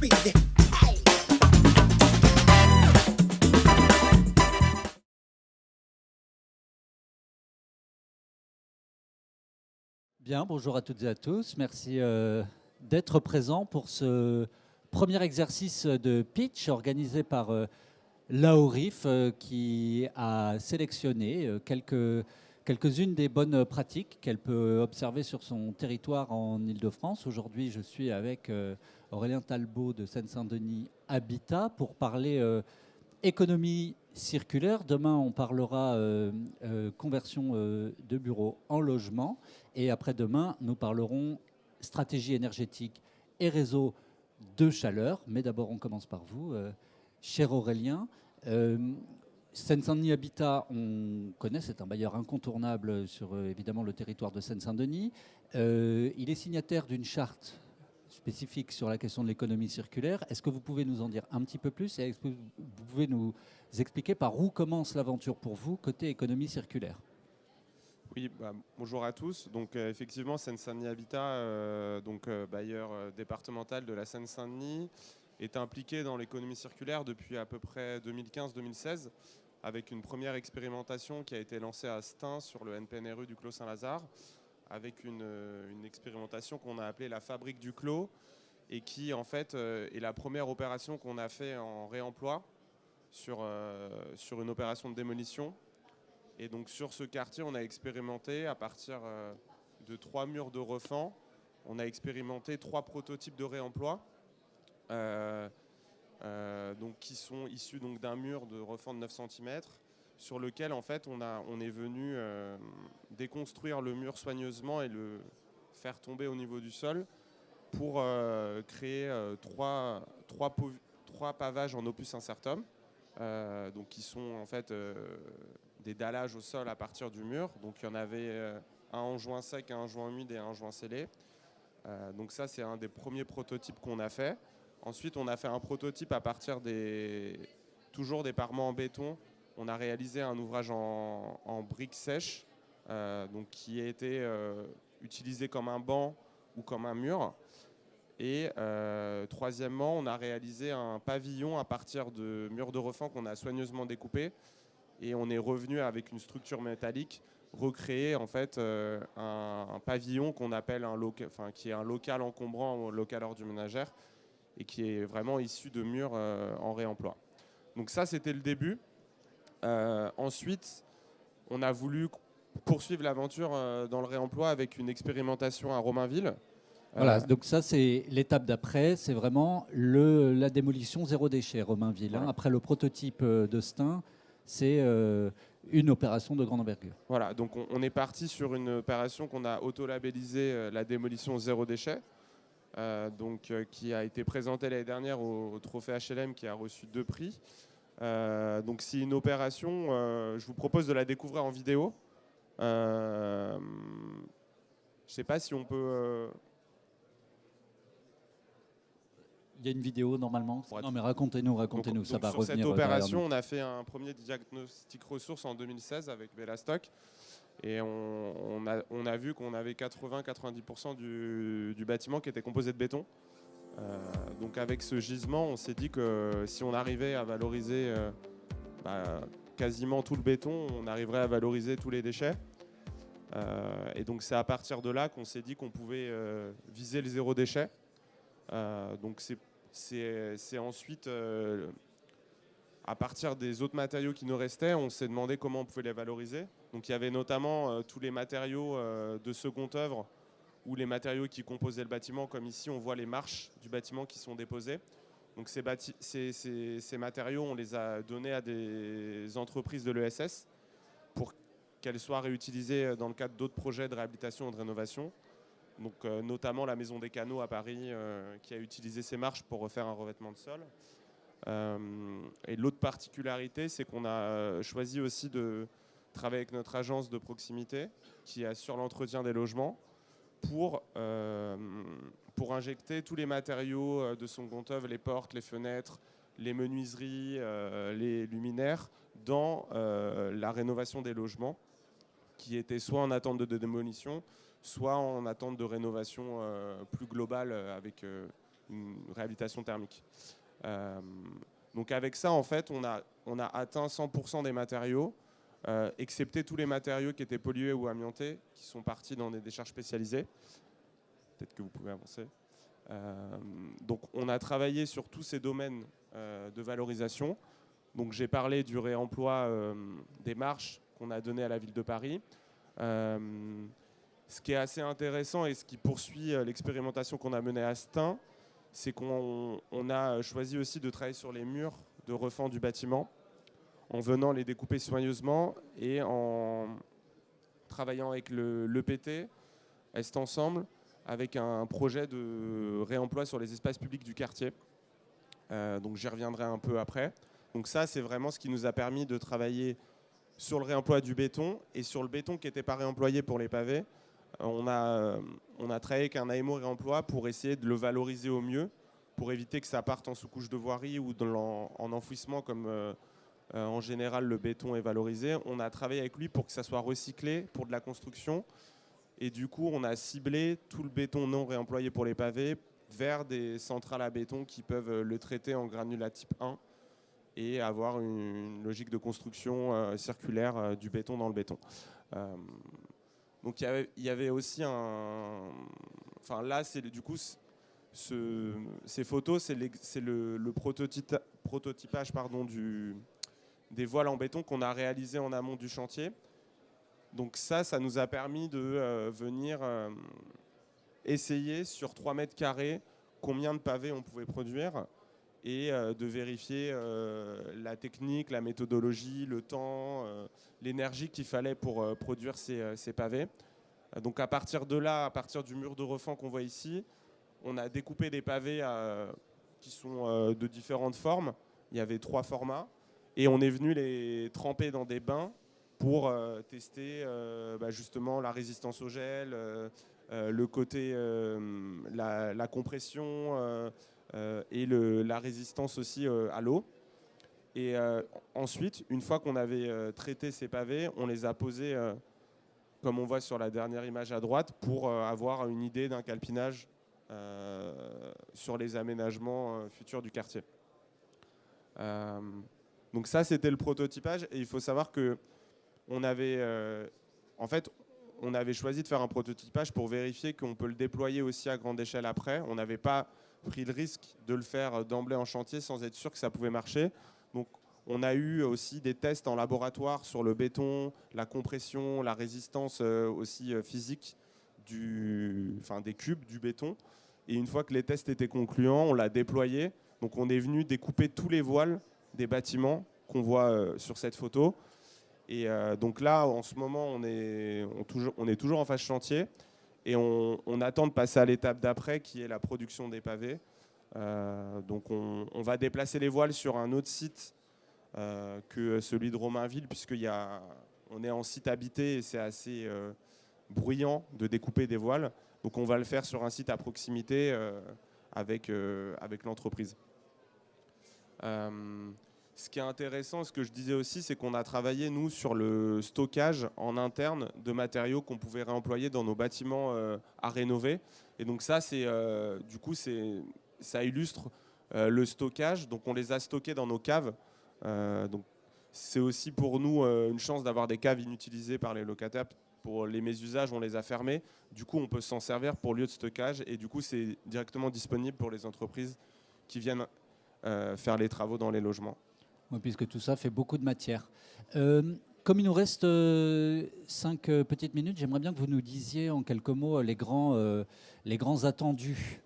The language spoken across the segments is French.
street. Hey. Bien, bonjour à toutes et à tous. Merci d'être présents pour ce premier exercice de pitch organisé par l'AORIF qui a sélectionné quelques-unes des bonnes pratiques qu'elle peut observer sur son territoire en Île-de-France. Aujourd'hui, je suis avec Aurélien Talbot de Seine-Saint-Denis Habitat pour parler économie circulaire. Demain, on parlera conversion de bureaux en logement. Et après-demain, nous parlerons stratégie énergétique et réseau de chaleur. Mais d'abord, on commence par vous, cher Aurélien. Seine-Saint-Denis Habitat, on connaît, c'est un bailleur incontournable sur évidemment le territoire de Seine-Saint-Denis. Il est signataire d'une charte spécifique sur la question de l'économie circulaire. Est-ce que vous pouvez nous en dire un petit peu plus et est-ce que vous pouvez nous expliquer par où commence l'aventure pour vous côté économie circulaire? Oui, bonjour à tous. Donc effectivement, Seine-Saint-Denis Habitat, bailleur départemental de la Seine-Saint-Denis, est impliqué dans l'économie circulaire depuis à peu près 2015-2016, avec une première expérimentation qui a été lancée à Stein sur le NPNRU du Clos Saint-Lazare, avec une expérimentation qu'on a appelée la fabrique du Clos, et qui en fait est la première opération qu'on a fait en réemploi sur une opération de démolition. Et donc sur ce quartier, on a expérimenté à partir de 3 murs de refend, on a expérimenté 3 prototypes de réemploi qui sont issus d'un mur de refend de 9 cm sur lequel en fait on est venu déconstruire le mur soigneusement et le faire tomber au niveau du sol pour créer 3 pavages en opus incertum, qui sont en fait des dallages au sol à partir du mur. Donc il y en avait un en joint sec, un en joint humide et un en joint scellé. Donc ça, c'est un des premiers prototypes qu'on a fait. Ensuite, on a fait un prototype à partir toujours des parements en béton. On a réalisé un ouvrage en briques sèches, qui a été utilisé comme un banc ou comme un mur. Et troisièmement, on a réalisé un pavillon à partir de murs de refend qu'on a soigneusement découpés. Et on est revenu avec une structure métallique, recréer en fait un pavillon qu'on appelle qui est un local encombrant ou local ordure ménagère et qui est vraiment issu de murs en réemploi. Donc ça, c'était le début. Ensuite, on a voulu poursuivre l'aventure dans le réemploi avec une expérimentation à Romainville. Voilà, donc ça c'est l'étape d'après, c'est vraiment la démolition zéro déchet, Romainville. Voilà. Après le prototype de Stein, c'est une opération de grande envergure. Voilà, donc on est parti sur une opération qu'on a auto-labellisée la démolition zéro déchet, qui a été présentée l'année dernière au Trophée HLM, qui a reçu 2 prix. Donc c'est une opération, je vous propose de la découvrir en vidéo. Je ne sais pas si on peut... Il y a une vidéo normalement. Non mais racontez-nous, ça va sur revenir. Cette opération, on a fait un premier diagnostic ressources en 2016 avec Bellastock. Et on a vu qu'on avait 80-90% du bâtiment qui était composé de béton. Donc avec ce gisement, on s'est dit que si on arrivait à valoriser quasiment tout le béton, on arriverait à valoriser tous les déchets. Et donc c'est à partir de là qu'on s'est dit qu'on pouvait viser le zéro déchet. Donc c'est ensuite, à partir des autres matériaux qui nous restaient, on s'est demandé comment on pouvait les valoriser. Donc il y avait notamment tous les matériaux de seconde œuvre ou les matériaux qui composaient le bâtiment, comme ici on voit les marches du bâtiment qui sont déposées. Donc ces matériaux, on les a donnés à des entreprises de l'ESS pour qu'elles soient réutilisées dans le cadre d'autres projets de réhabilitation et de rénovation. Donc, notamment la Maison des Canaux à Paris qui a utilisé ces marches pour refaire un revêtement de sol. Et l'autre particularité, c'est qu'on a choisi aussi de travailler avec notre agence de proximité qui assure l'entretien des logements pour injecter tous les matériaux de son compte œuvre, les portes, les fenêtres, les menuiseries, les luminaires, dans la rénovation des logements qui étaient soit en attente de démolition, soit en attente de rénovation plus globale avec une réhabilitation thermique. Donc avec ça, en fait, on a atteint 100% des matériaux, excepté tous les matériaux qui étaient pollués ou amiantés, qui sont partis dans des décharges spécialisées. Peut-être que vous pouvez avancer. Donc on a travaillé sur tous ces domaines de valorisation. Donc j'ai parlé du réemploi des marches qu'on a donné à la ville de Paris. Ce qui est assez intéressant et ce qui poursuit l'expérimentation qu'on a menée à Stein, c'est qu'on a choisi aussi de travailler sur les murs de refend du bâtiment en venant les découper soigneusement et en travaillant avec l'EPT, Est Ensemble, avec un projet de réemploi sur les espaces publics du quartier. Donc j'y reviendrai un peu après. Donc ça, c'est vraiment ce qui nous a permis de travailler sur le réemploi du béton et sur le béton qui n'était pas réemployé pour les pavés. On a travaillé avec un AMO réemploi pour essayer de le valoriser au mieux, pour éviter que ça parte en sous-couche de voirie ou en enfouissement comme en général le béton est valorisé. On a travaillé avec lui pour que ça soit recyclé pour de la construction. Et du coup, on a ciblé tout le béton non réemployé pour les pavés vers des centrales à béton qui peuvent le traiter en granulat type 1 et avoir une logique de construction circulaire du béton dans le béton. Donc il y avait aussi enfin là, c'est du coup ces photos, c'est le prototypage des voiles en béton qu'on a réalisé en amont du chantier. Donc ça nous a permis de venir essayer sur 3 mètres carrés combien de pavés on pouvait produire et de vérifier la technique, la méthodologie, le temps, l'énergie qu'il fallait pour produire ces pavés. Donc à partir de là, à partir du mur de refend qu'on voit ici, on a découpé des pavés qui sont de différentes formes. Il y avait 3 formats et on est venu les tremper dans des bains pour tester justement la résistance au gel, le côté, la compression et la résistance aussi à l'eau. Et ensuite, une fois qu'on avait traité ces pavés, on les a posés, comme on voit sur la dernière image à droite, pour avoir une idée d'un calpinage sur les aménagements futurs du quartier. Donc ça, c'était le prototypage. Et il faut savoir que on avait choisi de faire un prototypage pour vérifier qu'on peut le déployer aussi à grande échelle après. On n'avait pas pris le risque de le faire d'emblée en chantier sans être sûr que ça pouvait marcher. Donc on a eu aussi des tests en laboratoire sur le béton, la compression, la résistance aussi physique des cubes du béton. Et une fois que les tests étaient concluants, on l'a déployé. Donc on est venu découper tous les voiles des bâtiments qu'on voit sur cette photo. Et donc là, en ce moment, on est toujours en phase chantier et on attend de passer à l'étape d'après qui est la production des pavés. Donc on va déplacer les voiles sur un autre site que celui de Romainville puisqu'on est en site habité et c'est assez bruyant de découper des voiles. Donc on va le faire sur un site à proximité avec l'entreprise. Ce qui est intéressant, ce que je disais aussi, c'est qu'on a travaillé, nous, sur le stockage en interne de matériaux qu'on pouvait réemployer dans nos bâtiments à rénover. Et donc ça, ça illustre le stockage. Donc on les a stockés dans nos caves. Donc c'est aussi pour nous une chance d'avoir des caves inutilisées par les locataires. Pour les mésusages, on les a fermées. Du coup, on peut s'en servir pour lieu de stockage. Et du coup, c'est directement disponible pour les entreprises qui viennent faire les travaux dans les logements. Oui, puisque tout ça fait beaucoup de matière. Comme il nous reste 5 petites minutes, j'aimerais bien que vous nous disiez en quelques mots les grands attendus.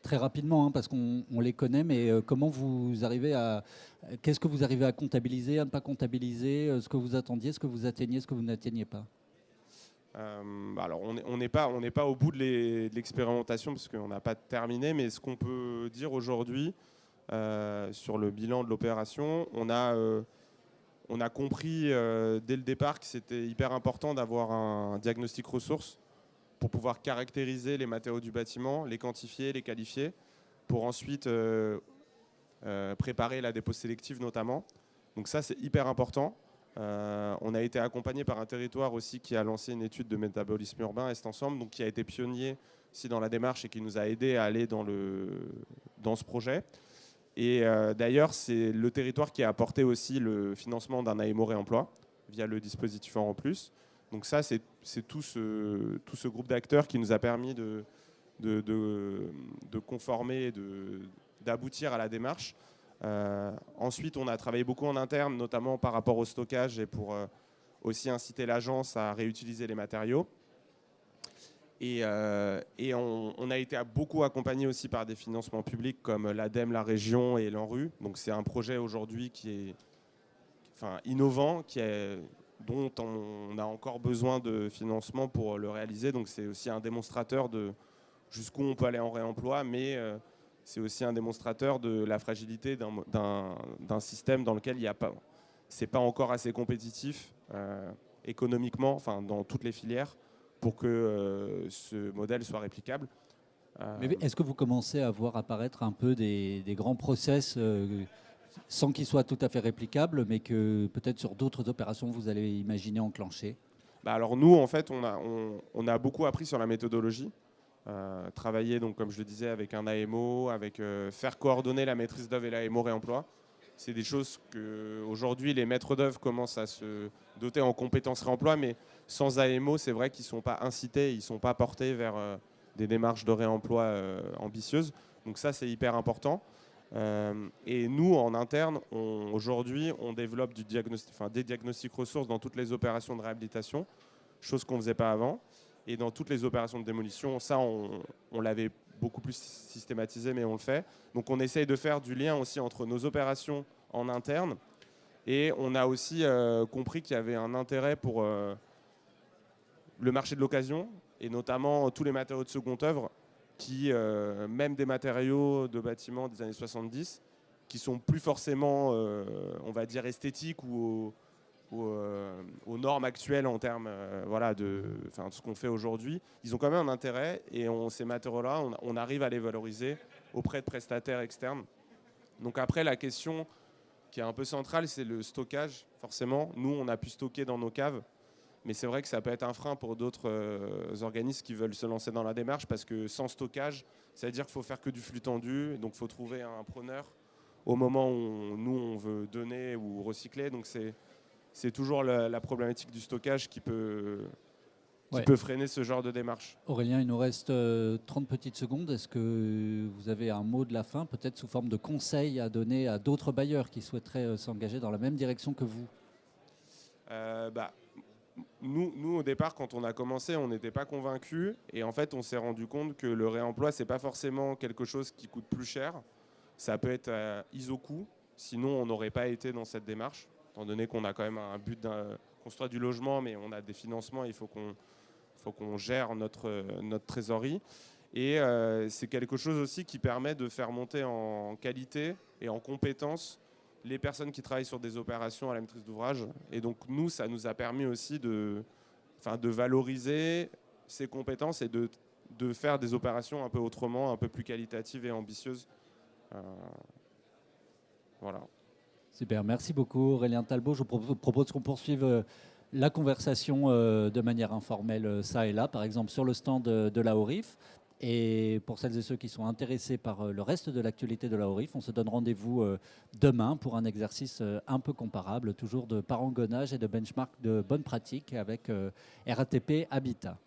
Très rapidement, hein, parce qu'on les connaît, mais comment vous arrivez qu'est-ce que vous arrivez à comptabiliser, à ne pas comptabiliser, ce que vous attendiez, ce que vous atteignez, ce que vous n'atteignez pas? Alors on n'est pas au bout de l'expérimentation parce qu'on n'a pas terminé, mais ce qu'on peut dire aujourd'hui sur le bilan de l'opération, on a compris dès le départ que c'était hyper important d'avoir un diagnostic ressources pour pouvoir caractériser les matériaux du bâtiment, les quantifier, les qualifier, pour ensuite préparer la dépose sélective notamment. Donc ça, c'est hyper important. On a été accompagné par un territoire aussi qui a lancé une étude de métabolisme urbain, Est Ensemble, donc qui a été pionnier aussi dans la démarche et qui nous a aidé à aller dans ce projet. Et d'ailleurs, c'est le territoire qui a apporté aussi le financement d'un AMO Réemploi via le dispositif En Plus. Donc ça, c'est tout ce groupe d'acteurs qui nous a permis de conformer et d'aboutir à la démarche. Ensuite, on a travaillé beaucoup en interne, notamment par rapport au stockage et pour aussi inciter l'agence à réutiliser les matériaux. Et on a été beaucoup accompagné aussi par des financements publics comme l'ADEME, la région et l'ANRU. Donc c'est un projet aujourd'hui qui est innovant, dont on a encore besoin de financement pour le réaliser. Donc c'est aussi un démonstrateur de jusqu'où on peut aller en réemploi, mais c'est aussi un démonstrateur de la fragilité d'un système dans lequel c'est pas encore assez compétitif économiquement, dans toutes les filières, pour que ce modèle soit réplicable. Mais est-ce que vous commencez à voir apparaître un peu des grands process sans qu'ils soient tout à fait réplicables, mais que peut-être sur d'autres opérations vous allez imaginer enclencher? Alors nous, en fait, on a beaucoup appris sur la méthodologie. Travailler, donc, comme je le disais, avec un AMO, faire coordonner la maîtrise d'œuvre et l'AMO réemploi. C'est des choses qu'aujourd'hui, les maîtres d'œuvre commencent à se doter en compétences réemploi, mais sans AMO, c'est vrai qu'ils ne sont pas incités, ils ne sont pas portés vers des démarches de réemploi ambitieuses. Donc ça, c'est hyper important. Et nous, en interne, aujourd'hui, on développe des diagnostics ressources dans toutes les opérations de réhabilitation, chose qu'on ne faisait pas avant. Et dans toutes les opérations de démolition, ça, on l'avait beaucoup plus systématisé, mais on le fait. Donc on essaye de faire du lien aussi entre nos opérations en interne. Et on a aussi compris qu'il y avait un intérêt pour le marché de l'occasion, et notamment tous les matériaux de seconde œuvre, même des matériaux de bâtiments des années 70, qui sont plus forcément, on va dire, esthétiques ou aux normes actuelles en termes de ce qu'on fait aujourd'hui. Ils ont quand même un intérêt, et ces matériaux-là, on arrive à les valoriser auprès de prestataires externes. Donc après, la question qui est un peu centrale, c'est le stockage, forcément. Nous, on a pu stocker dans nos caves, mais c'est vrai que ça peut être un frein pour d'autres organismes qui veulent se lancer dans la démarche, parce que sans stockage, ça veut dire qu'il faut faire que du flux tendu, donc il faut trouver un preneur au moment où nous, on veut donner ou recycler. Donc c'est toujours la problématique du stockage qui peut freiner ce genre de démarche. Aurélien, il nous reste 30 petites secondes. Est-ce que vous avez un mot de la fin, peut-être sous forme de conseil à donner à d'autres bailleurs qui souhaiteraient s'engager dans la même direction que vous? Nous, au départ, quand on a commencé, on n'était pas convaincus. Et en fait, on s'est rendu compte que le réemploi, ce n'est pas forcément quelque chose qui coûte plus cher. Ça peut être iso-coût. Sinon, on n'aurait pas été dans cette démarche, étant donné qu'on a quand même un but de construire du logement, mais on a des financements, il faut qu'on gère notre trésorerie. Et c'est quelque chose aussi qui permet de faire monter en qualité et en compétences les personnes qui travaillent sur des opérations à la maîtrise d'ouvrage. Et donc nous, ça nous a permis aussi de valoriser ces compétences et de faire des opérations un peu autrement, un peu plus qualitatives et ambitieuses. Voilà. Super, merci beaucoup Aurélien Talbot. Je vous propose qu'on poursuive la conversation de manière informelle ça et là, par exemple sur le stand de la ORIF. Et pour celles et ceux qui sont intéressés par le reste de l'actualité de la ORIF, on se donne rendez-vous demain pour un exercice un peu comparable, toujours de parangonnage et de benchmark de bonnes pratiques avec RATP Habitat.